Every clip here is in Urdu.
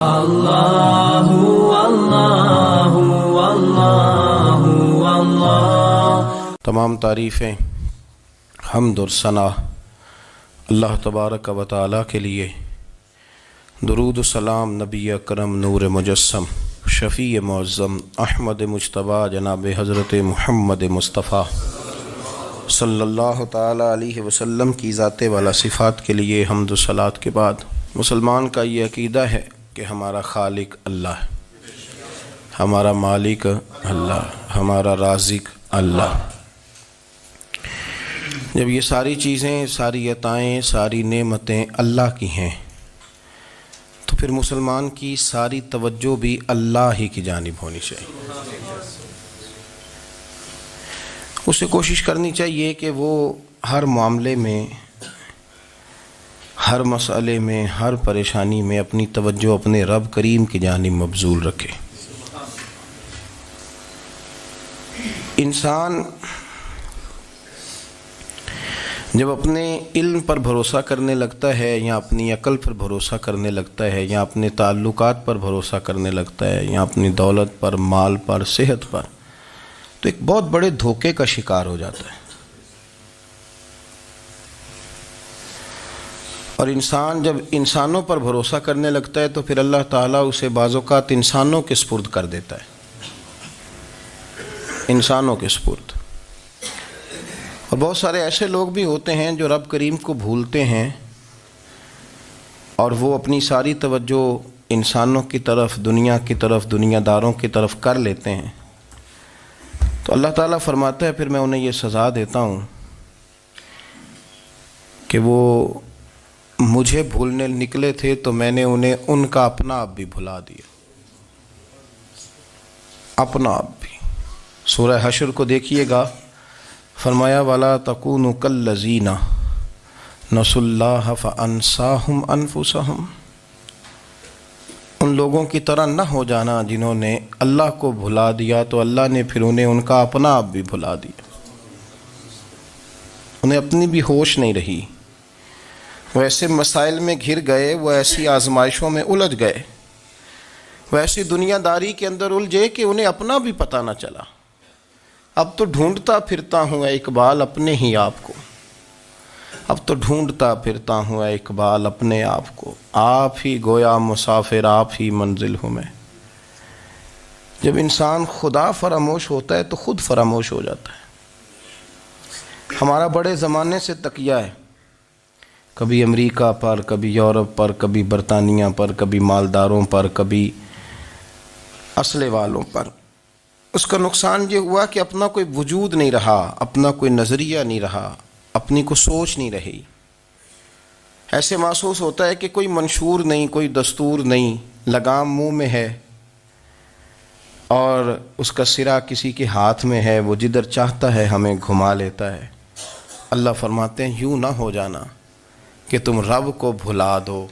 اللہ اللہ اللہ اللہ۔ تمام تعریفیں، حمد اور ثنا اللہ تبارک و تعالیٰ کے لیے۔ درود و سلام نبی اکرم نور مجسم شفیع معظم احمد مجتبیٰ جناب حضرت محمد مصطفیٰ صلی اللہ تعالیٰ علیہ وسلم کی ذات والا صفات کے لیے حمد و صلات کے بعد، مسلمان کا یہ عقیدہ ہے کہ ہمارا خالق اللہ ہے، ہمارا مالک اللہ، ہمارا رازق اللہ۔ جب یہ ساری چیزیں، ساری عطائیں، ساری نعمتیں اللہ کی ہیں تو پھر مسلمان کی ساری توجہ بھی اللہ ہی کی جانب ہونی چاہیے۔ اسے کوشش کرنی چاہیے کہ وہ ہر معاملے میں، ہر مسئلے میں، ہر پریشانی میں اپنی توجہ اپنے رب کریم کی جانب مبذول رکھے۔ انسان جب اپنے علم پر بھروسہ کرنے لگتا ہے، یا اپنی عقل پر بھروسہ کرنے لگتا ہے، یا اپنے تعلقات پر بھروسہ کرنے لگتا ہے، یا اپنی دولت پر، مال پر، صحت پر، تو ایک بہت بڑے دھوکے کا شکار ہو جاتا ہے۔ اور انسان جب انسانوں پر بھروسہ کرنے لگتا ہے تو پھر اللہ تعالیٰ اسے بعض اوقات انسانوں کے سپرد کر دیتا ہے، انسانوں کے سپرد۔ اور بہت سارے ایسے لوگ بھی ہوتے ہیں جو رب کریم کو بھولتے ہیں اور وہ اپنی ساری توجہ انسانوں کی طرف، دنیا کی طرف، دنیا داروں کی طرف کر لیتے ہیں، تو اللہ تعالیٰ فرماتا ہے پھر میں انہیں یہ سزا دیتا ہوں کہ وہ مجھے بھولنے نکلے تھے تو میں نے انہیں ان کا اپنا آپ بھی بھلا دیا، اپنا آپ بھی۔ سورہ حشر کو دیکھیے گا، فرمایا وَلَا تَكُونُوا كَالَّذِينَ نَسُوا اللَّهَ فَأَنسَاهُمْ أَنفُسَهُمْ۔ ان لوگوں کی طرح نہ ہو جانا جنہوں نے اللہ کو بھلا دیا تو اللہ نے پھر انہیں ان کا اپنا آپ بھی بھلا دیا، انہیں اپنی بھی ہوش نہیں رہی، وہ ایسے مسائل میں گھر گئے، وہ ایسی آزمائشوں میں الجھ گئے، وہ ایسی دنیا داری کے اندر الجھے کہ انہیں اپنا بھی پتہ نہ چلا۔ اب تو ڈھونڈتا پھرتا ہوں اے اقبال اپنے ہی آپ کو، اب تو ڈھونڈتا پھرتا ہوں اے اقبال اپنے آپ کو، آپ ہی گویا مسافر، آپ ہی منزل ہوں میں۔ جب انسان خدا فراموش ہوتا ہے تو خود فراموش ہو جاتا ہے۔ ہمارا بڑے زمانے سے تکیہ ہے، کبھی امریکہ پر، کبھی یورپ پر، کبھی برطانیہ پر، کبھی مالداروں پر، کبھی اسلحے والوں پر۔ اس کا نقصان یہ ہوا کہ اپنا کوئی وجود نہیں رہا، اپنا کوئی نظریہ نہیں رہا، اپنی کوئی سوچ نہیں رہی۔ ایسے محسوس ہوتا ہے کہ کوئی منشور نہیں، کوئی دستور نہیں، لگام منہ میں ہے اور اس کا سرا کسی کے ہاتھ میں ہے، وہ جدھر چاہتا ہے ہمیں گھما لیتا ہے۔ اللہ فرماتے ہیں یوں نہ ہو جانا کہ تم رب کو بھلا دو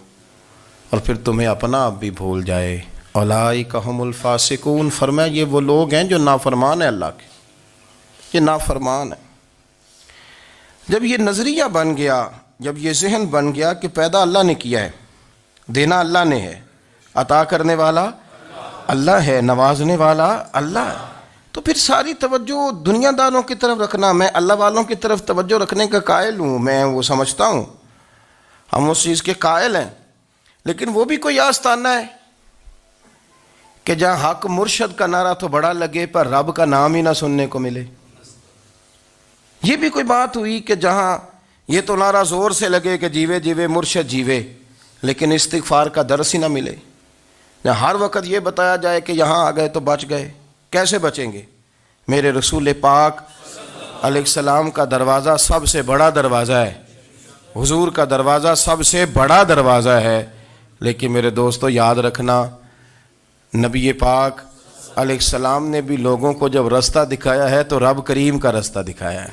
اور پھر تمہیں اپنا آپ بھی بھول جائے۔ اولئک ھم الفاسقون، فرمایا یہ وہ لوگ ہیں جو نافرمان ہیں اللہ کے، یہ نافرمان ہیں۔ جب یہ نظریہ بن گیا، جب یہ ذہن بن گیا کہ پیدا اللہ نے کیا ہے، دینا اللہ نے ہے، عطا کرنے والا اللہ ہے، نوازنے والا اللہ ہے، تو پھر ساری توجہ دنیا داروں کی طرف رکھنا، میں اللہ والوں کی طرف توجہ رکھنے کا قائل ہوں، میں وہ سمجھتا ہوں، ہم اس چیز کے قائل ہیں، لیکن وہ بھی کوئی آستانہ ہے کہ جہاں حق مرشد کا نعرہ تو بڑا لگے پر رب کا نام ہی نہ سننے کو ملے۔ یہ بھی کوئی بات ہوئی کہ جہاں یہ تو نعرہ زور سے لگے کہ جیوے جیوے مرشد جیوے، لیکن استغفار کا درس ہی نہ ملے۔ جہاں ہر وقت یہ بتایا جائے کہ یہاں آ گئے تو بچ گئے، کیسے بچیں گے؟ میرے رسول پاک علیہ السلام کا دروازہ سب سے بڑا دروازہ ہے، حضور کا دروازہ سب سے بڑا دروازہ ہے، لیکن میرے دوستو یاد رکھنا، نبی پاک علیہ السلام نے بھی لوگوں کو جب رستہ دکھایا ہے تو رب کریم کا رستہ دکھایا ہے،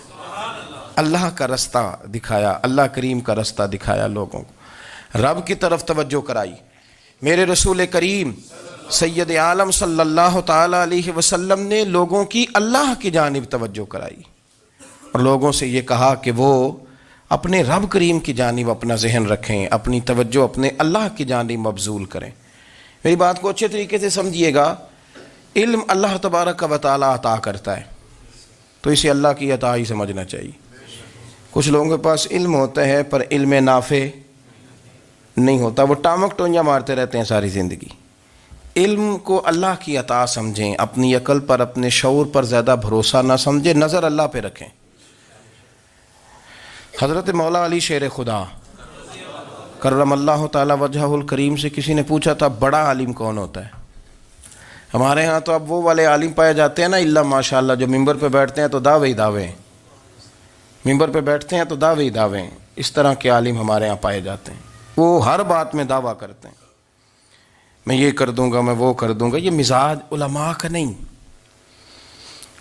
اللہ کا رستہ دکھایا، اللہ کریم کا رستہ دکھایا، لوگوں کو رب کی طرف توجہ کرائی۔ میرے رسول کریم سید عالم صلی اللہ تعالیٰ علیہ وسلم نے لوگوں کی اللہ کی جانب توجہ کرائی اور لوگوں سے یہ کہا کہ وہ اپنے رب کریم کی جانب اپنا ذہن رکھیں، اپنی توجہ اپنے اللہ کی جانب مبذول کریں۔ میری بات کو اچھے طریقے سے سمجھیے گا، علم اللہ تبارک و تعالیٰ عطا کرتا ہے، تو اسے اللہ کی عطا ہی سمجھنا چاہیے۔ کچھ لوگوں کے پاس علم ہوتا ہے پر علم نافع نہیں ہوتا، وہ ٹامک ٹونجا مارتے رہتے ہیں ساری زندگی۔ علم کو اللہ کی عطا سمجھیں، اپنی عقل پر، اپنے شعور پر زیادہ بھروسہ نہ سمجھیں، نظر اللہ پہ رکھیں۔ حضرت مولا علی شیر خدا کرم اللہ تعالی وجہہ الکریم سے کسی نے پوچھا تھا بڑا عالم کون ہوتا ہے؟ ہمارے ہاں تو اب وہ والے عالم پائے جاتے ہیں نا، اللہ ماشاءاللہ، جو ممبر پہ بیٹھتے ہیں تو دعوے ہی دعوے، ممبر پہ بیٹھتے ہیں تو دعوے ہی دعوے، اس طرح کے عالم ہمارے ہاں پائے جاتے ہیں۔ وہ ہر بات میں دعویٰ کرتے ہیں، میں یہ کر دوں گا، میں وہ کر دوں گا۔ یہ مزاج علماء کا نہیں۔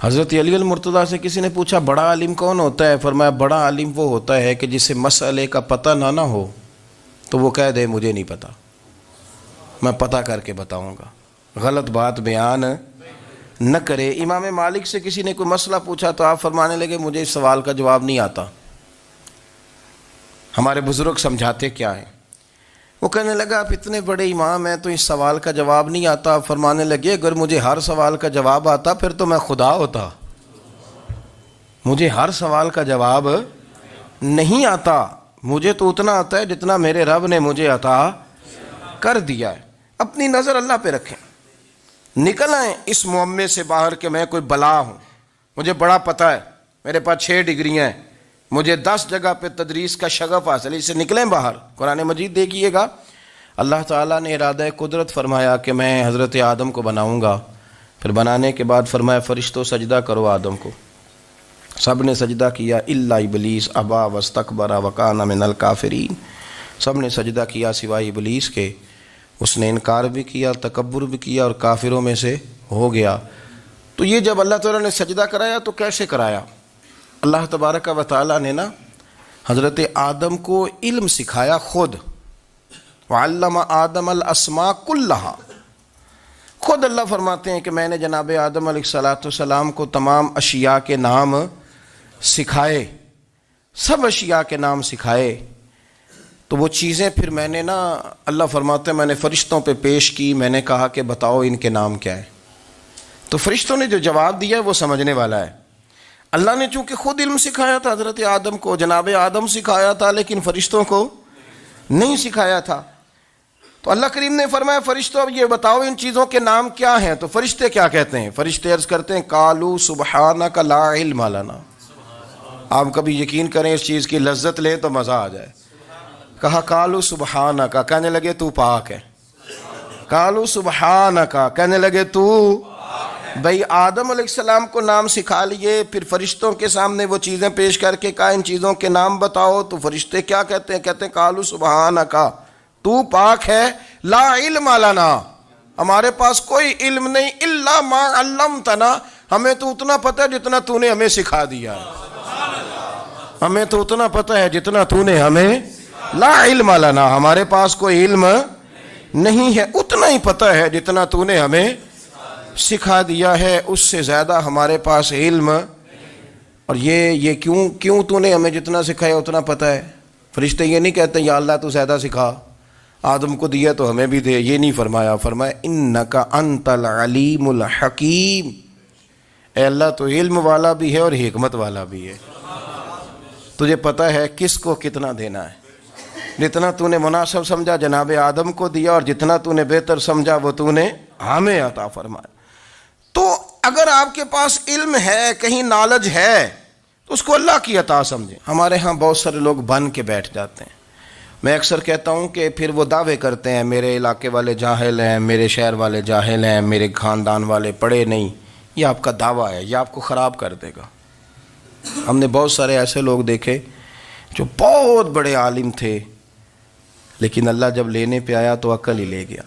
حضرت علی المرتضیٰ سے کسی نے پوچھا بڑا عالم کون ہوتا ہے؟ فرمایا بڑا عالم وہ ہوتا ہے کہ جسے مسئلے کا پتہ نہ ہو تو وہ کہہ دے مجھے نہیں پتہ، میں پتہ کر کے بتاؤں گا، غلط بات بیان نہ کرے۔ امام مالک سے کسی نے کوئی مسئلہ پوچھا تو آپ فرمانے لگے مجھے اس سوال کا جواب نہیں آتا، ہمارے بزرگ سمجھاتے کیا ہیں؟ وہ کہنے لگا آپ اتنے بڑے امام ہیں تو اس سوال کا جواب نہیں آتا۔ آپ فرمانے لگے اگر مجھے ہر سوال کا جواب آتا پھر تو میں خدا ہوتا، مجھے ہر سوال کا جواب نہیں آتا، مجھے تو اتنا آتا ہے جتنا میرے رب نے مجھے عطا کر دیا ہے۔ اپنی نظر اللہ پہ رکھیں، نکل آئیں اس معمے سے باہر کہ میں کوئی بلا ہوں، مجھے بڑا پتہ ہے، میرے پاس 6 ڈگریاں ہیں، مجھے 10 جگہ پہ تدریس کا شغف حاصل ہے، اس سے نکلیں باہر۔ قرآن مجید دیکھیے گا، اللہ تعالیٰ نے ارادہ قدرت فرمایا کہ میں حضرت آدم کو بناؤں گا، پھر بنانے کے بعد فرمایا فرشتوں سجدہ کرو آدم کو، سب نے سجدہ کیا الا ابلیس ابا واستکبر وکان من الکافرین، سب نے سجدہ کیا سوائے ابلیس کے، اس نے انکار بھی کیا، تکبر بھی کیا اور کافروں میں سے ہو گیا۔ تو یہ جب اللہ تعالیٰ نے سجدہ کرایا تو کیسے کرایا؟ اللہ تبارک و تعالیٰ نے نا حضرت آدم کو علم سکھایا خود، وعلم آدم الاسماء کلہا، خود اللہ فرماتے ہیں کہ میں نے جناب آدم علیہ السلام کو تمام اشیاء کے نام سکھائے، سب اشیاء کے نام سکھائے۔ تو وہ چیزیں پھر میں نے نا، اللہ فرماتے ہیں میں نے فرشتوں پہ پیش کی، میں نے کہا کہ بتاؤ ان کے نام کیا ہے، تو فرشتوں نے جو جواب دیا وہ سمجھنے والا ہے۔ اللہ نے چونکہ خود علم سکھایا تھا حضرت آدم کو، جناب آدم سکھایا تھا، لیکن فرشتوں کو نہیں سکھایا تھا۔ تو اللہ کریم نے فرمایا فرشتوں اب یہ بتاؤ ان چیزوں کے نام کیا ہیں؟ تو فرشتے کیا کہتے ہیں؟ فرشتے عرض کرتے ہیں قالوا سبحانک لا علم لنا۔ آپ کبھی یقین کریں اس چیز کی لذت لیں تو مزہ آ جائے۔ کہا قالوا سبحانک، کہنے لگے تو پاک ہے، قالوا سبحانک، کہنے لگے تو، بھئی آدم علیہ السلام کو نام سکھا لیے، پھر فرشتوں کے سامنے وہ چیزیں پیش کر کے کہا ان چیزوں کے نام بتاؤ، تو فرشتے کیا کہتے ہیں؟ کہتے ہیں قالوا سبحانک، تو پاک ہے، لا علم لنا، ہمارے پاس کوئی علم نہیں، الا ما علمتنا، ہمیں تو اتنا پتہ ہے جتنا تو نے ہمیں سکھا دیا ہے، ہمیں تو اتنا پتہ ہے جتنا تو نے ہمیں، لا علم لنا، ہمارے پاس کوئی علم نہیں ہے، اتنا ہی پتہ ہے جتنا تو نے ہمیں سکھا دیا ہے، اس سے زیادہ ہمارے پاس علم۔ اور یہ کیوں تو نے ہمیں جتنا سکھایا اتنا پتہ ہے؟ فرشتے یہ نہیں کہتے یا اللہ تو زیادہ سکھا، آدم کو دیا تو ہمیں بھی دے، یہ نہیں فرمایا، فرمایا انک انت العلیم الحکیم، اے اللہ تو علم والا بھی ہے اور حکمت والا بھی ہے، تجھے پتہ ہے کس کو کتنا دینا ہے، جتنا تو نے مناسب سمجھا جناب آدم کو دیا، اور جتنا تو نے بہتر سمجھا وہ تو نے ہمیں عطا فرمایا۔ تو اگر آپ کے پاس علم ہے، کہیں نالج ہے، تو اس کو اللہ کی عطا سمجھیں۔ ہمارے ہاں بہت سارے لوگ بن کے بیٹھ جاتے ہیں، میں اکثر کہتا ہوں کہ پھر وہ دعوے کرتے ہیں میرے علاقے والے جاہل ہیں، میرے شہر والے جاہل ہیں، میرے خاندان والے پڑھے نہیں۔ یہ آپ کا دعویٰ ہے، یہ آپ کو خراب کر دے گا۔ ہم نے بہت سارے ایسے لوگ دیکھے جو بہت بڑے عالم تھے، لیکن اللہ جب لینے پہ آیا تو عقل ہی لے گیا،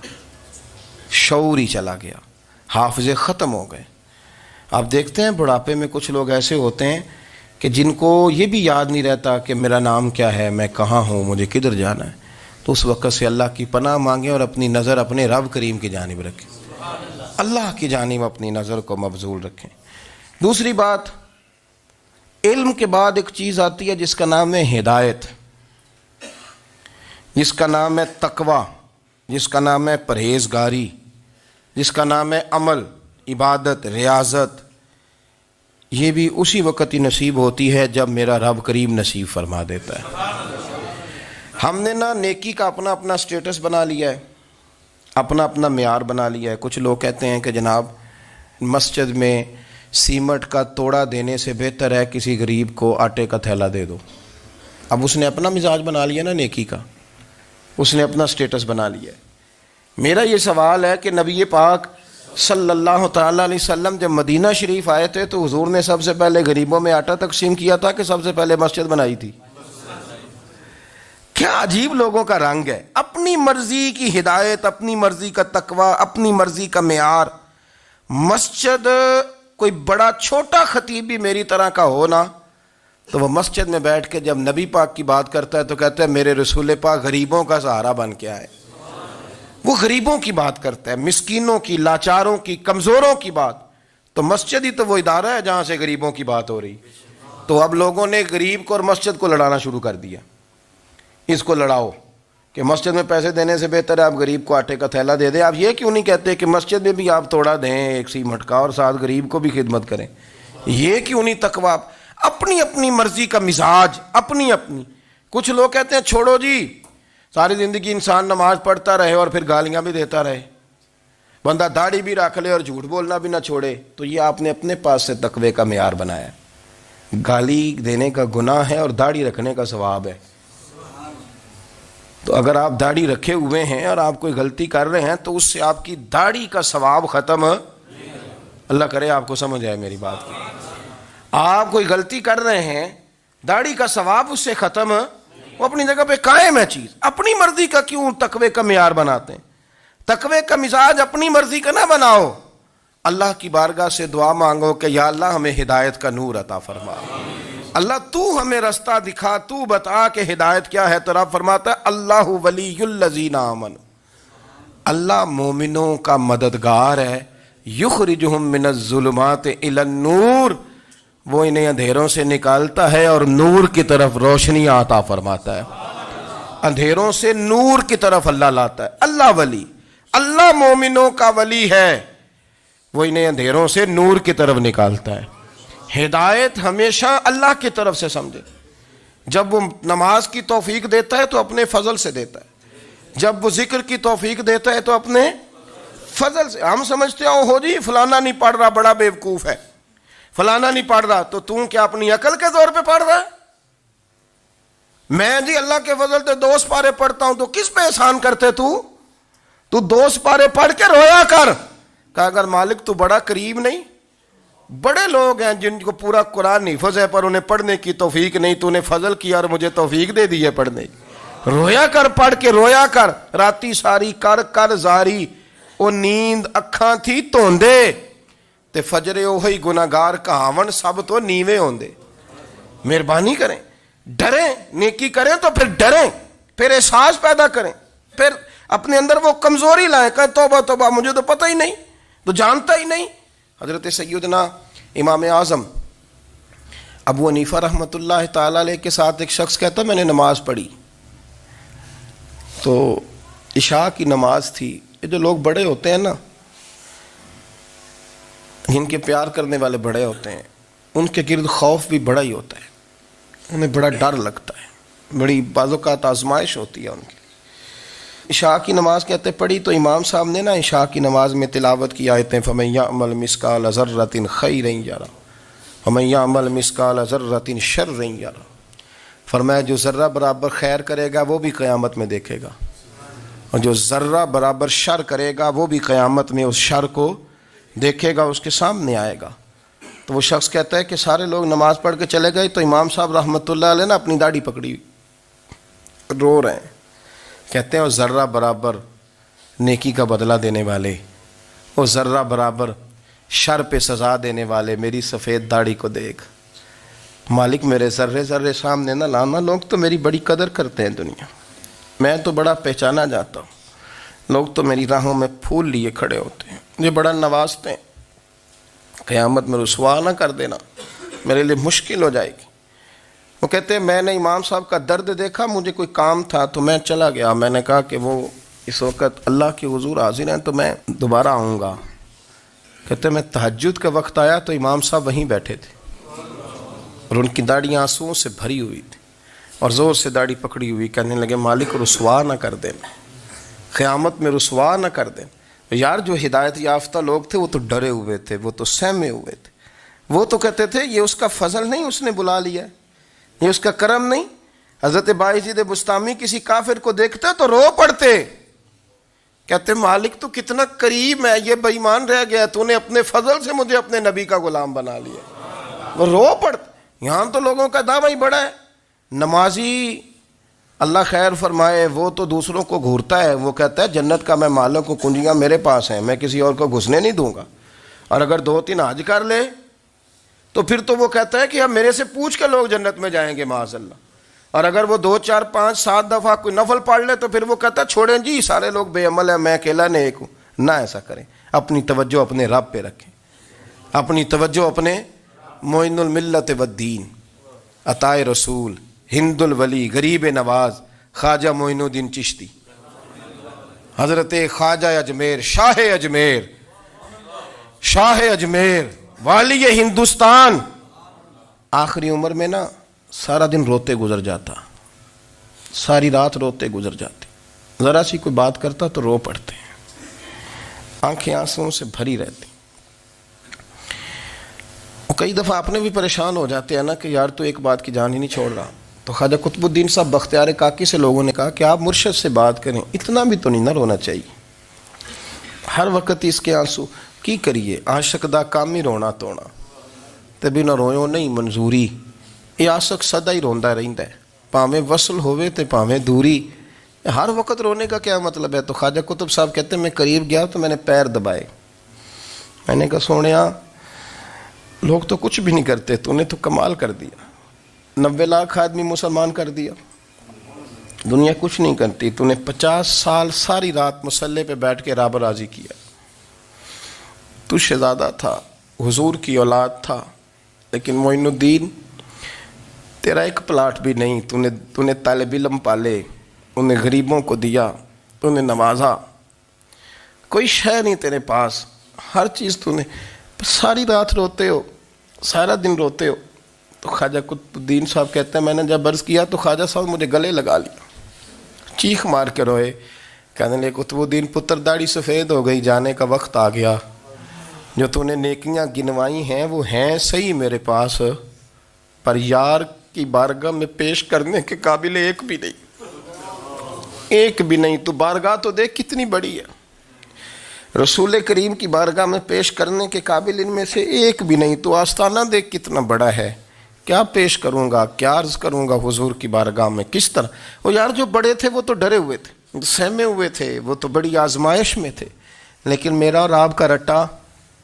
شعور ہی چلا گیا، حافظے ختم ہو گئے۔ آپ دیکھتے ہیں بڑھاپے میں کچھ لوگ ایسے ہوتے ہیں کہ جن کو یہ بھی یاد نہیں رہتا کہ میرا نام کیا ہے، میں کہاں ہوں، مجھے کدھر جانا ہے۔ تو اس وقت سے اللہ کی پناہ مانگیں اور اپنی نظر اپنے رب کریم کی جانب رکھیں، اللہ کی جانب اپنی نظر کو مبذول رکھیں۔ دوسری بات، علم کے بعد ایک چیز آتی ہے جس کا نام ہے ہدایت، جس کا نام ہے تقویٰ، جس کا نام ہے پرہیزگاری، جس کا نام ہے عمل، عبادت، ریاضت، یہ بھی اسی وقت ہی نصیب ہوتی ہے جب میرا رب کریم نصیب فرما دیتا ہے۔ ہم نے نا نیکی کا اپنا اپنا سٹیٹس بنا لیا ہے، اپنا اپنا معیار بنا لیا ہے۔ کچھ لوگ کہتے ہیں کہ جناب مسجد میں سیمٹ کا توڑا دینے سے بہتر ہے کسی غریب کو آٹے کا تھیلا دے دو۔ اب اس نے اپنا مزاج بنا لیا نا نیکی کا، اس نے اپنا سٹیٹس بنا لیا ہے۔ میرا یہ سوال ہے کہ نبی پاک صلی اللہ تعالیٰ علیہ وسلم جب مدینہ شریف آئے تھے تو حضور نے سب سے پہلے غریبوں میں آٹا تقسیم کیا تھا کہ سب سے پہلے مسجد بنائی تھی؟ کیا عجیب لوگوں کا رنگ ہے، اپنی مرضی کی ہدایت، اپنی مرضی کا تقوی، اپنی مرضی کا معیار۔ مسجد کوئی بڑا چھوٹا خطیب بھی میری طرح کا ہو نا تو وہ مسجد میں بیٹھ کے جب نبی پاک کی بات کرتا ہے تو کہتا ہے میرے رسول پاک غریبوں کا سہارا بن کے آئے۔ وہ غریبوں کی بات کرتا ہے، مسکینوں کی، لاچاروں کی، کمزوروں کی بات۔ تو مسجد ہی تو وہ ادارہ ہے جہاں سے غریبوں کی بات ہو رہی۔ تو اب لوگوں نے غریب کو اور مسجد کو لڑانا شروع کر دیا، اس کو لڑاؤ کہ مسجد میں پیسے دینے سے بہتر ہے آپ غریب کو آٹے کا تھیلا دے دیں۔ آپ یہ کیوں نہیں کہتے کہ مسجد میں بھی آپ توڑا دیں ایک سیمٹ کا اور ساتھ غریب کو بھی خدمت کریں؟ یہ کیوں نہیں تقویٰ؟ اپنی اپنی مرضی کا مزاج، اپنی اپنی۔ کچھ لوگ کہتے ہیں چھوڑو جی، ساری زندگی انسان نماز پڑھتا رہے اور پھر گالیاں بھی دیتا رہے، بندہ داڑھی بھی رکھ لے اور جھوٹ بولنا بھی نہ چھوڑے۔ تو یہ آپ نے اپنے پاس سے تقوی کا معیار بنایا ہے۔ گالی دینے کا گناہ ہے اور داڑھی رکھنے کا ثواب ہے۔ تو اگر آپ داڑھی رکھے ہوئے ہیں اور آپ کوئی غلطی کر رہے ہیں تو اس سے آپ کی داڑھی کا ثواب ختم، اللہ کرے آپ کو سمجھ آئے میری بات کی۔ آپ کوئی غلطی کر رہے ہیں، داڑھی کا ثواب اس سے ختم، وہ اپنی جگہ پہ قائم ہے چیز۔ اپنی مرضی کا کیوں تقوی کا معیار بناتے ہیں؟ تقوی کا مزاج اپنی مرضی کا نہ بناؤ، اللہ کی بارگاہ سے دعا مانگو کہ یا اللہ ہمیں ہدایت کا نور عطا فرما، اللہ تو ہمیں رستہ دکھا، تو بتا کہ ہدایت کیا ہے۔ تو رب فرماتا ہے اللہ ولی الذین آمنوا، اللہ مومنوں کا مددگار ہے، یخرجہم من الظلمات الی النور، وہ انہیں اندھیروں سے نکالتا ہے اور نور کی طرف روشنی عطا فرماتا ہے۔ اندھیروں سے نور کی طرف اللہ لاتا ہے۔ اللہ ولی، اللہ مومنوں کا ولی ہے، وہ انہیں اندھیروں سے نور کی طرف نکالتا ہے۔ ہدایت ہمیشہ اللہ کی طرف سے سمجھے۔ جب وہ نماز کی توفیق دیتا ہے تو اپنے فضل سے دیتا ہے، جب وہ ذکر کی توفیق دیتا ہے تو اپنے فضل سے۔ ہم سمجھتے ہو جی فلانا نہیں پڑھ رہا بڑا بیوقوف ہے، فلانا نہیں پڑھ رہا، تو تم کیا اپنی عقل کے زور پہ پڑھ رہا ہے؟ میں جی اللہ کے فضل سے 2 سپارے پڑھتا ہوں، تو کس پہ احسان کرتے تو 2 سپارے پڑھ کے رویا کر۔ کہا اگر مالک تو بڑا قریب نہیں، بڑے لوگ ہیں جن کو پورا قرآن حفظ ہے پر انہیں پڑھنے کی توفیق نہیں، تو انہیں فضل کیا اور مجھے توفیق دے دی ہے پڑھنے کی۔ رویا کر، پڑھ کے رویا کر، راتی ساری کر کر زاری، او نیند اکھاں تھی توندے تے فجرے اوہی گناہگار کہاون سب تو نیوے ہوندے۔ مہربانی کریں، ڈریں، نیکی کریں تو پھر ڈریں، پھر احساس پیدا کریں، پھر اپنے اندر وہ کمزوری لائیں، کہیں توبہ توبہ مجھے تو پتہ ہی نہیں، تو جانتا ہی نہیں۔ حضرت سیدنا امام اعظم ابو حنیفہ رحمۃ اللہ تعالی علیہ کے ساتھ ایک شخص کہتا میں نے نماز پڑھی، تو عشاء کی نماز تھی۔ یہ جو لوگ بڑے ہوتے ہیں نا، جن کے پیار کرنے والے بڑے ہوتے ہیں، ان کے گرد خوف بھی بڑا ہی ہوتا ہے، انہیں بڑا ڈر لگتا ہے، بڑی بعض اوقات آزمائش ہوتی ہے ان کی۔ عشاء کی نماز کہتے پڑھی تو امام صاحب نے نا عشاء کی نماز میں تلاوت کی آیتیں فَمَن يَعْمَلْ مِثْقَالَ ذَرَّةٍ خَيْرًا يَرَهُ وَمَن يَعْمَلْ مِثْقَالَ ذَرَّةٍ شَرًّا يَرَهُ، فرمایا جو ذرہ برابر خیر کرے گا وہ بھی قیامت میں دیکھے گا، اور جو ذرہ برابر شر کرے گا وہ بھی قیامت میں اس شر کو دیکھے گا، اس کے سامنے آئے گا۔ تو وہ شخص کہتا ہے کہ سارے لوگ نماز پڑھ کے چلے گئے تو امام صاحب رحمۃ اللہ علیہ نے اپنی داڑھی پکڑی، رو رہے ہیں، کہتے ہیں وہ ذرہ برابر نیکی کا بدلہ دینے والے، وہ ذرہ برابر شر پہ سزا دینے والے، میری سفید داڑھی کو دیکھ مالک، میرے ذرے ذرے سامنے نہ لانا، لوگ تو میری بڑی قدر کرتے ہیں دنیا، میں تو بڑا پہچانا جاتا ہوں، لوگ تو میری راہوں میں پھول لیے کھڑے ہوتے ہیں، مجھے بڑا نوازتے ہیں، قیامت میں رسوا نہ کر دینا، میرے لیے مشکل ہو جائے گی۔ وہ کہتے ہیں میں نے امام صاحب کا درد دیکھا، مجھے کوئی کام تھا تو میں چلا گیا، میں نے کہا کہ وہ اس وقت اللہ کے حضور حاضر ہیں تو میں دوبارہ آؤں گا. کہتے میں تہجد کا وقت آیا تو امام صاحب وہیں بیٹھے تھے اور ان کی داڑھی آنسوؤں سے بھری ہوئی تھی اور زور سے داڑھی پکڑی ہوئی. کہنے لگے مالک رسوا نہ کر دیں, قیامت میں رسوا نہ کر دیں. یار جو ہدایت یافتہ لوگ تھے وہ تو ڈرے ہوئے تھے, وہ تو سہمے ہوئے تھے. وہ تو کہتے تھے یہ اس کا فضل نہیں, اس نے بلا لیا, یہ اس کا کرم نہیں. حضرت باعزید بستامی کسی کافر کو دیکھتے تو رو پڑتے, کہتے مالک تو کتنا قریب ہے, یہ بے ایمان رہ گیا, تو نے اپنے فضل سے مجھے اپنے نبی کا غلام بنا لیا. وہ رو پڑتے. یہاں تو لوگوں کا دعویٰ ہی بڑا ہے. نمازی اللہ خیر فرمائے وہ تو دوسروں کو گھورتا ہے, وہ کہتا ہے جنت کا میں مالک ہوں, کنجیاں میرے پاس ہیں, میں کسی اور کو گھسنے نہیں دوں گا. اور اگر 2-3 حج کر لے تو پھر تو وہ کہتا ہے کہ اب میرے سے پوچھ کے لوگ جنت میں جائیں گے معاذ اللہ. اور اگر وہ 2 4 5 7 دفعہ کوئی نفل پڑھ لے تو پھر وہ کہتا ہے چھوڑیں جی سارے لوگ بے عمل ہیں, میں اکیلا نیک ہوں. نہ ایسا کریں, اپنی توجہ اپنے رب پہ رکھیں, اپنی توجہ اپنے معین الملت والدین, عطا رسول, ہند الولی, غریب نواز, خواجہ معین الدین چشتی, حضرت خواجہ اجمیر, شاہ اجمیر, والی ہندوستان. آخری عمر میں نا سارا دن روتے گزر جاتا, ساری رات روتے گزر جاتے, ذرا سی کوئی بات کرتا تو رو پڑتے, آنکھیں آنسوؤں سے بھری رہتی. کئی دفعہ اپنے بھی پریشان ہو جاتے ہیں نا کہ یار تو ایک بات کی جان ہی نہیں چھوڑ رہا. تو خواجہ قطب الدین صاحب بختیار کاکی سے لوگوں نے کہا کہ آپ مرشد سے بات کریں, اتنا بھی تو نہیں نہ رونا چاہیے, ہر وقت اس کے آنسو کی کریے. عاشق دا کام ہی رونا تونا, تے بھی نہ رویو نہیں منظوری. یہ عاشق سدا ہی روندا رہندا ہے, پاویں وصل ہوئے تے پاویں دوری. ہر وقت رونے کا کیا مطلب ہے؟ تو خواجہ قطب صاحب کہتے ہیں میں قریب گیا تو میں نے پیر دبائے, میں نے کہا سونیا لوگ تو کچھ بھی نہیں کرتے, تو نے تو کمال کر دیا. 90 لاکھ آدمی مسلمان کر دیا, دنیا کچھ نہیں کرتی. تو نے 50 سال ساری رات مصلے پہ بیٹھ کے رب راضی کیا. تو شہزادہ تھا, حضور کی اولاد تھا, لیکن معین الدین تیرا ایک پلاٹ بھی نہیں. تو نے طالب علم پالے, انہیں غریبوں کو دیا, تو نے نوازا, کوئی شے نہیں تیرے پاس, ہر چیز تو نے. ساری رات روتے ہو, سارا دن روتے ہو. تو خواجہ قطب الدین صاحب کہتے ہیں میں نے جب عرض کیا تو خواجہ صاحب مجھے گلے لگا لیا, چیخ مار کے روئے. کہنے لگے قطب الدین پتر داڑھی سفید ہو گئی, جانے کا وقت آ گیا. جو تو نے نیکیاں گنوائی ہیں وہ ہیں صحیح میرے پاس, پر یار کی بارگاہ میں پیش کرنے کے قابل ایک بھی نہیں. تو بارگاہ تو دیکھ کتنی بڑی ہے, رسول کریم کی بارگاہ میں پیش کرنے کے قابل ان میں سے ایک بھی نہیں. تو آستانہ دیکھ کتنا بڑا ہے, کیا پیش کروں گا, کیا عرض کروں گا حضور کی بارگاہ میں, کس طرح. وہ یار جو بڑے تھے وہ تو ڈرے ہوئے تھے, سہمے ہوئے تھے, وہ تو بڑی آزمائش میں تھے. لیکن میرا اور آپ کا رٹا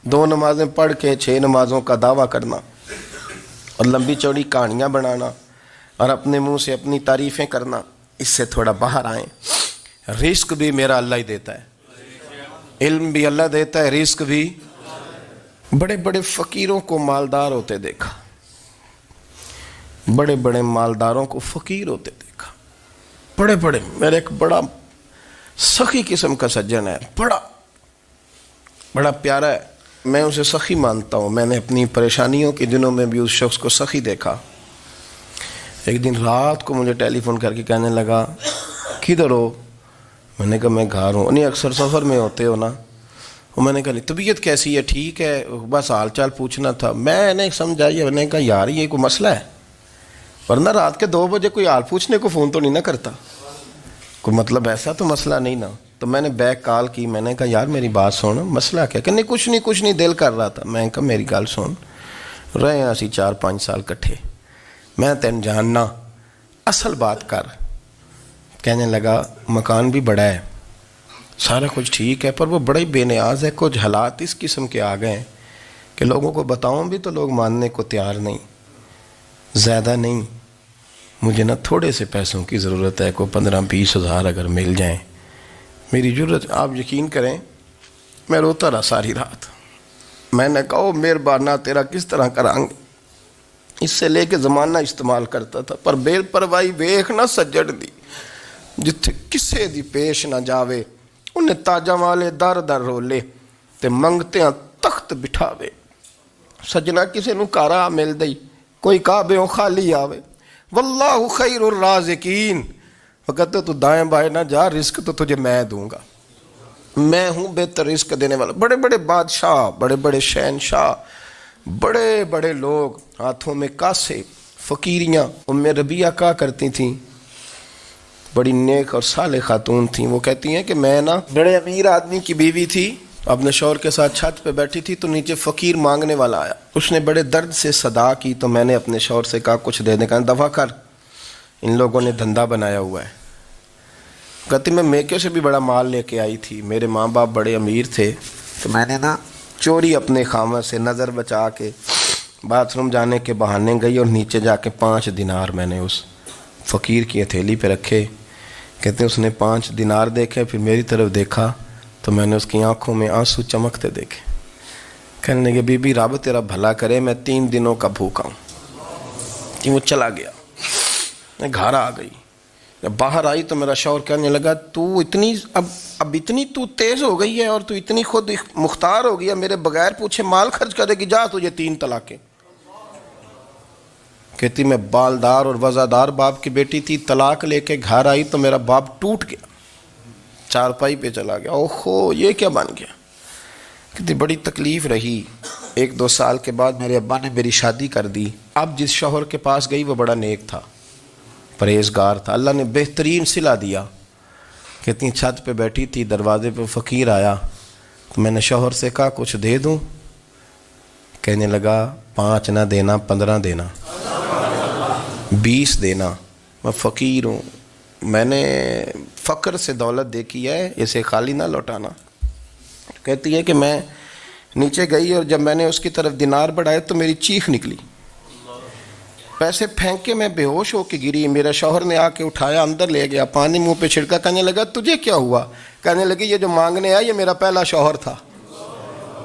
2 نمازیں پڑھ کے 6 نمازوں کا دعویٰ کرنا اور لمبی چوڑی کہانیاں بنانا اور اپنے منہ سے اپنی تعریفیں کرنا, اس سے تھوڑا باہر آئیں. رزق بھی میرا اللہ ہی دیتا ہے, علم بھی اللہ دیتا ہے, رزق بھی. بڑے بڑے فقیروں کو مالدار ہوتے دیکھا, بڑے بڑے مالداروں کو فقیر ہوتے دیکھا. بڑے بڑے, میرے ایک بڑا سخی قسم کا سجن ہے, بڑا پیارا ہے, میں اسے سخی مانتا ہوں. میں نے اپنی پریشانیوں کے دنوں میں بھی اس شخص کو سخی دیکھا. ایک دن رات کو مجھے ٹیلی فون کر کے کہنے لگا کدھر ہو؟ میں نے کہا میں گھر ہوں. نہیں اکثر سفر میں ہوتے ہو نا؟ اور میں نے کہا طبیعت کیسی ہے؟ ٹھیک ہے, بس حال چال پوچھنا تھا. میں نے سمجھائی, میں نے کہا یار یہ کوئی مسئلہ ہے, ورنہ رات کے 2 بجے کوئی حال پوچھنے کو فون تو نہیں نہ کرتا, کوئی مطلب ایسا تو مسئلہ نہیں نا. تو میں نے بیک کال کی, میں نے کہا یار میری بات سن, مسئلہ کیا؟ کہ نہیں کچھ نہیں دل کر رہا تھا. میں نے کہا میری گل سن, رہے ہیں اسی 4-5 سال کٹھے, میں تین جاننا, اصل بات کر. کہنے لگا مکان بھی بڑا ہے, سارا کچھ ٹھیک ہے, پر وہ بڑا ہی بے نیاز ہے. کچھ حالات اس قسم کے آ گئے ہیں کہ لوگوں کو بتاؤں بھی تو لوگ ماننے کو تیار نہیں. زیادہ نہیں, مجھے نا تھوڑے سے پیسوں کی ضرورت ہے, کوئی 15-20 ہزار اگر مل جائیں میری ضرورت. آپ یقین کریں میں روتا رہا ساری رات. میں نے کہا مہربانہ تیرا کس طرح کریں گے, اس سے لے کے زمانہ استعمال کرتا تھا, پر بے پرواہی ویخ نہ سجڑ دی, جتھے کسے دی پیش نہ جاوے انہیں تاجا والے در در رولے تے منگتے ہیں تخت بٹھاوے. سجنا کسے نو کارا مل دئی کوئی کعبے خالی آوے. واللہ خیر الرازقین. وہ کہتے تو دائیں بائیں نہ جا، رزق تو تجھے میں دوں گا، میں ہوں بہتر رزق دینے والا. بڑے بڑے بادشاہ، بڑے بڑے شہنشاہ، بڑے بڑے لوگ، ہاتھوں میں کاسے، فقیریاں. ام ربیعہ کہا کرتی تھیں، بڑی نیک اور صالح خاتون تھیں. وہ کہتی ہیں کہ میں نا بڑے امیر آدمی کی بیوی تھی، اپنے شوہر کے ساتھ چھت پہ بیٹھی تھی تو نیچے فقیر مانگنے والا آیا. اس نے بڑے درد سے صدا کی تو میں نے اپنے شوہر سے کہا کچھ دے دیں. کہا دفع کر، ان لوگوں نے دھندا بنایا ہوا ہے. کہتی میں میکے سے بھی بڑا مال لے کے آئی تھی، میرے ماں باپ بڑے امیر تھے تو میں نے نا چوری اپنے خامہ سے نظر بچا کے باتھ روم جانے کے بہانے گئی اور نیچے جا کے 5 دینار میں نے اس فقیر کی ہتھیلی پہ رکھے. کہتے اس نے 5 دینار دیکھے، پھر میری طرف دیکھا تو میں نے اس کی آنکھوں میں آنسو چمکتے دیکھے. کہنے لگے بی بی رب تیرا بھلا کرے، میں 3 دنوں کا بھوکا ہوں. کہ وہ چلا گیا. میں گھر آ گئی، جب باہر آئی تو میرا شوہر کہنے لگا تو اتنی اب اتنی تو تیز ہو گئی ہے اور تو اتنی خود مختار ہو گئی ہے، میرے بغیر پوچھے مال خرچ کرے گی، جا تجھے 3 طلاقیں. کہتی میں بالدار اور وزادار باپ کی بیٹی تھی، طلاق لے کے گھر آئی تو میرا باپ ٹوٹ گیا، چارپائی پہ چلا گیا. اوہو یہ کیا بن گیا. کہتی بڑی تکلیف رہی. 1-2 سال کے بعد میرے ابا نے میری شادی کر دی. اب جس شوہر کے پاس گئی وہ بڑا نیک تھا، پرہیزگار تھا، اللہ نے بہترین صلہ دیا. کہتی چھت پہ بیٹھی تھی، دروازے پہ فقیر آیا تو میں نے شوہر سے کہا کچھ دے دوں. کہنے لگا 5 نہ دینا، 15 دینا، 20 دینا. میں فقیر ہوں، میں نے فقر سے دولت دیکھی ہے، اسے خالی نہ لوٹانا. کہتی ہے کہ میں نیچے گئی اور جب میں نے اس کی طرف دینار بڑھائے تو میری چیخ نکلی، پیسے پھینک کے میں بے ہوش ہو کے گری. میرا شوہر نے آ کے اٹھایا، اندر لے گیا، پانی منہ پہ چھڑکا. کہنے لگا تجھے کیا ہوا؟ کہنے لگی یہ جو مانگنے آیا یہ میرا پہلا شوہر تھا،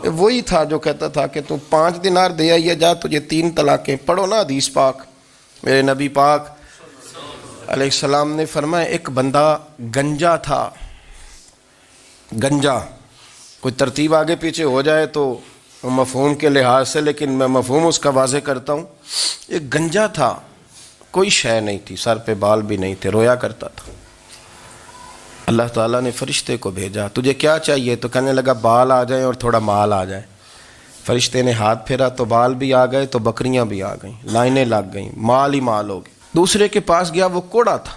وہی تھا جو کہتا تھا کہ تو 5 دینار دے آئیے، جا تجھے 3 طلاقیں. پڑھو نا حدیث پاک. میرے نبی پاک علیہ السلام نے فرمایا ایک بندہ گنجا تھا. گنجا کوئی ترتیب آگے پیچھے ہو جائے تو مفہوم کے لحاظ سے، لیکن میں مفہوم اس کا واضح کرتا ہوں. ایک گنجا تھا، کوئی شے نہیں تھی، سر پہ بال بھی نہیں تھے، رویا کرتا تھا. اللہ تعالیٰ نے فرشتے کو بھیجا، تجھے کیا چاہیے؟ تو کہنے لگا بال آ جائیں اور تھوڑا مال آ جائے. فرشتے نے ہاتھ پھیرا تو بال بھی آ گئے تو بکریاں بھی آ گئیں، لائنیں لگ گئیں، مال ہی مال ہو گئے. دوسرے کے پاس گیا، وہ کوڑا تھا.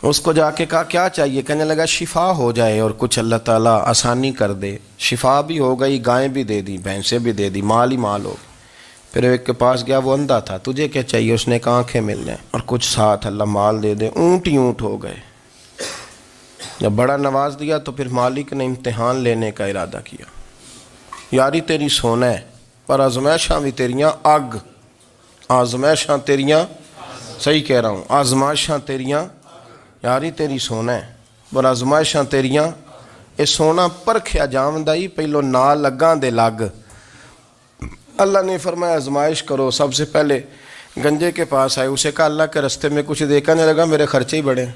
اس کو جا کے کہا کیا چاہیے؟ کہنے لگا شفا ہو جائے اور کچھ اللہ تعالیٰ آسانی کر دے. شفا بھی ہو گئی، گائیں بھی دے دی، بھینسیں بھی دے دی، مال ہی مال ہو گئے. پھر ایک کے پاس گیا، وہ اندھا تھا، تجھے کیا چاہیے؟ اس نے کہا آنکھیں مل جائیں اور کچھ ساتھ اللہ مال دے دے. اونٹ ہی اونٹ ہو گئے. جب بڑا نواز دیا تو پھر مالک نے امتحان لینے کا ارادہ کیا. یاری تیری سونا ہے پر آزمائشاں بھی تیریاں اگ. آزمائشاں تیریاں، صحیح کہہ رہا ہوں، آزمائشاں تیریاں، یاری تیری سونا ہے پر آزمائشاں تیریاں. اے سونا پرکھیا جامدائی پہلو نال لگاں دے لگ. اللہ نے فرمایا آزمائش کرو. سب سے پہلے گنجے کے پاس آئے، اسے کہا اللہ کے رستے میں کچھ دیکھنے لگا، میرے خرچے ہی بڑے.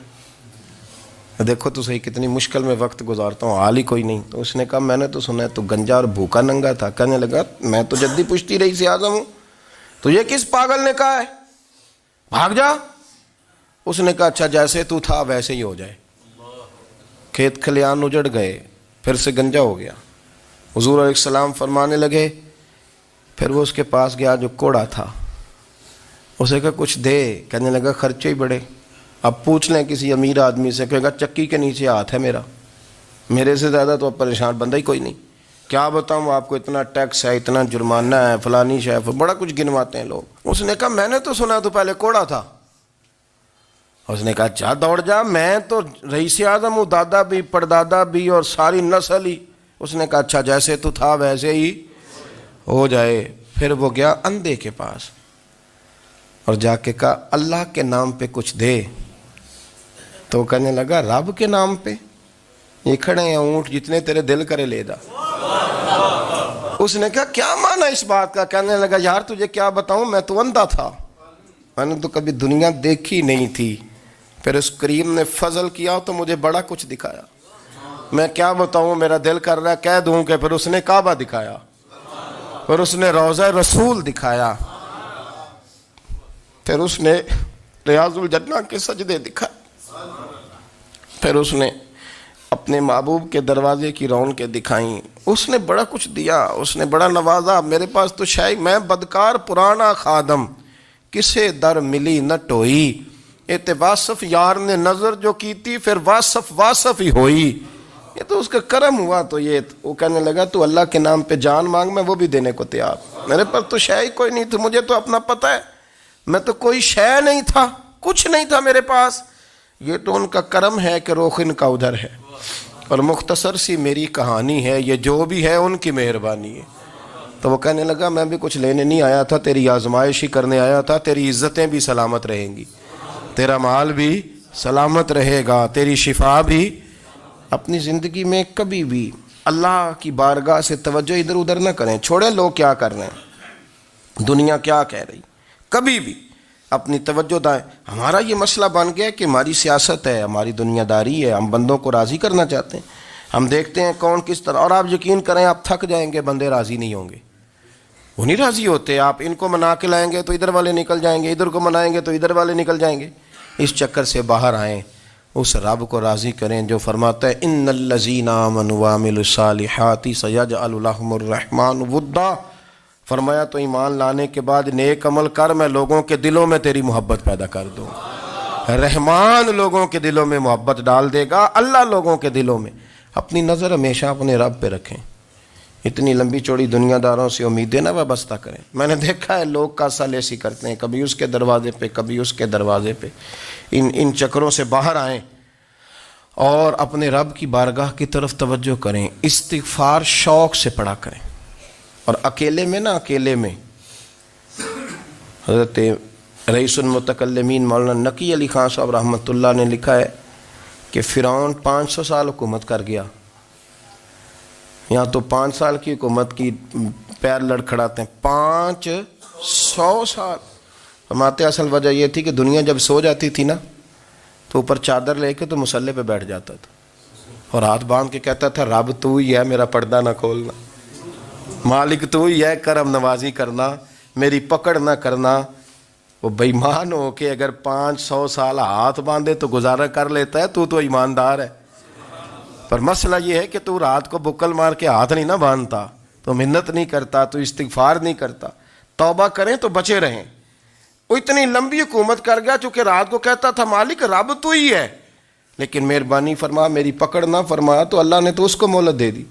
دیکھو تو صحیح کتنی مشکل میں وقت گزارتا ہوں، حال ہی کوئی نہیں. تو اس نے کہا میں نے تو سنا ہے تو گنجا اور بھوکا ننگا تھا. کہنے لگا میں تو جدی پشتی رئیس اعظم ہوں، تو یہ کس پاگل نے کہا ہے بھاگ جا؟ اس نے کہا اچھا جیسے تو تھا ویسے ہی ہو جائے. کھیت کھلیان اجڑ گئے، پھر سے گنجا ہو گیا. حضور علیہ السلام فرمانے لگے. پھر وہ اس کے پاس گیا جو کوڑا تھا، اسے کہا کچھ دے. کہنے لگا خرچے ہی بڑے. اب پوچھ لیں کسی امیر آدمی سے، کہے گا چکی کے نیچے ہاتھ ہے میرا، میرے سے زیادہ تو اب پریشان بندہ ہی کوئی نہیں. کیا بتاؤں آپ کو، اتنا ٹیکس ہے، اتنا جرمانہ ہے، فلانی شے، بڑا کچھ گنواتے ہیں لوگ. اس نے کہا میں نے تو سنا تو پہلے کوڑا تھا. اس نے کہا جا دوڑ جا، میں تو رئیس اعظم ہوں، دادا بھی پردادا بھی اور ساری نسل ہی. اس نے کہا اچھا جیسے تو تھا ویسے ہی ہو جائے. پھر وہ گیا اندھے کے پاس اور جا کے کہا اللہ کے نام پہ کچھ دے. تو کہنے لگا رب کے نام پہ؟ یہ کھڑے ہیں اونٹ، جتنے تیرے دل کرے لے جا. اس نے کہا کیا معنی اس بات کا؟ کہنے لگا یار تجھے کیا بتاؤں، میں تو اندھا تھا، میں نے تو کبھی دنیا دیکھی نہیں تھی. پھر اس کریم نے فضل کیا تو مجھے بڑا کچھ دکھایا. میں کیا بتاؤں, میرا دل کر رہا ہے کہہ دوں کہ پھر اس نے کعبہ دکھایا, پھر اس نے روضہ رسول دکھایا, پھر اس نے ریاض الجنہ کے سجدے دکھائے, پھر اس نے اپنے محبوب کے دروازے کی رونقیں دکھائیں. اس نے بڑا کچھ دیا, اس نے بڑا نوازا. میرے پاس تو شاید میں بدکار پرانا خادم, کسے در ملی نہ ٹوئی, واصف یار نے نظر جو کی تھی پھر واصف ہی ہوئی. یہ تو اس کا کرم ہوا. تو یہ وہ کہنے لگا تو اللہ کے نام پہ جان مانگ, میں وہ بھی دینے کو تیار. میرے پاس تو شے ہی کوئی نہیں تھی, مجھے تو اپنا پتہ ہے, میں تو کوئی شے نہیں تھا, کچھ نہیں تھا میرے پاس. یہ تو ان کا کرم ہے کہ رخ ان کا ادھر ہے. اور مختصر سی میری کہانی ہے, یہ جو بھی ہے ان کی مہربانی ہے. تو وہ کہنے لگا میں بھی کچھ لینے نہیں آیا تھا, تیری آزمائش ہی کرنے آیا تھا. تیری عزتیں بھی سلامت رہیں گی, تیرا مال بھی سلامت رہے گا, تیری شفا بھی. اپنی زندگی میں کبھی بھی اللہ کی بارگاہ سے توجہ ادھر ادھر نہ کریں. چھوڑیں لوگ کیا کر رہے ہیں, دنیا کیا کہہ رہی, کبھی بھی اپنی توجہ دائیں. ہمارا یہ مسئلہ بن گیا کہ ہماری سیاست ہے, ہماری دنیا داری ہے, ہم بندوں کو راضی کرنا چاہتے ہیں. ہم دیکھتے ہیں کون کس طرح, اور آپ یقین کریں آپ تھک جائیں گے, بندے راضی نہیں ہوں گے, وہ نہیں راضی ہوتے. آپ ان کو منا کے لائیں گے تو ادھر والے نکل جائیں گے, ادھر کو منائیں گے تو ادھر والے نکل جائیں گے. اس چکر سے باہر آئیں, اس رب کو راضی کریں جو فرماتا ہے ان الذین آمنوا وعملوا الصالحات سیجعل لهم الرحمن ودا. فرمایا تو ایمان لانے کے بعد نیک عمل کر, میں لوگوں کے دلوں میں تیری محبت پیدا کر دوں. رحمان لوگوں کے دلوں میں محبت ڈال دے گا, اللہ لوگوں کے دلوں میں. اپنی نظر ہمیشہ اپنے رب پہ رکھیں. اتنی لمبی چوڑی دنیا داروں سے امیدیں نہ وابستہ کریں. میں نے دیکھا ہے لوگ کا سال ایسی کرتے ہیں, کبھی اس کے دروازے پہ کبھی اس کے دروازے پہ. ان چکروں سے باہر آئیں اور اپنے رب کی بارگاہ کی طرف توجہ کریں. استغفار شوق سے پڑھا کریں. اور اکیلے میں نا, اکیلے میں حضرت رئیس المتکلمین مولانا نقی علی خان صاحب رحمۃ اللہ نے لکھا ہے کہ فرعون 500 سال حکومت کر گیا. یہاں تو 5 سال کی حکومت کی پیر لڑکھڑاتے ہیں, 500 سال. فرماتے اصل وجہ یہ تھی کہ دنیا جب سو جاتی تھی نا تو اوپر چادر لے کے تو مصلے پہ بیٹھ جاتا تھا اور ہاتھ باندھ کے کہتا تھا رب تو ہی ہے, میرا پردہ نہ کھولنا, مالک تو ہی ہے, کرم نوازی کرنا, میری پکڑ نہ کرنا. وہ بے ایمان ہو کے اگر 500 سال ہاتھ باندھے تو گزارا کر لیتا ہے, تو ایماندار ہے. پر مسئلہ یہ ہے کہ تو رات کو بکل مار کے ہاتھ نہیں نہ باندھتا, تو منت نہیں کرتا, تو استغفار نہیں کرتا. توبہ کریں تو بچے رہیں. وہ اتنی لمبی حکومت کر گیا چونکہ رات کو کہتا تھا مالک رب تو ہی ہے, لیکن مہربانی فرما, میری پکڑ نہ فرمایا, تو اللہ نے تو اس کو مہلت دے دی.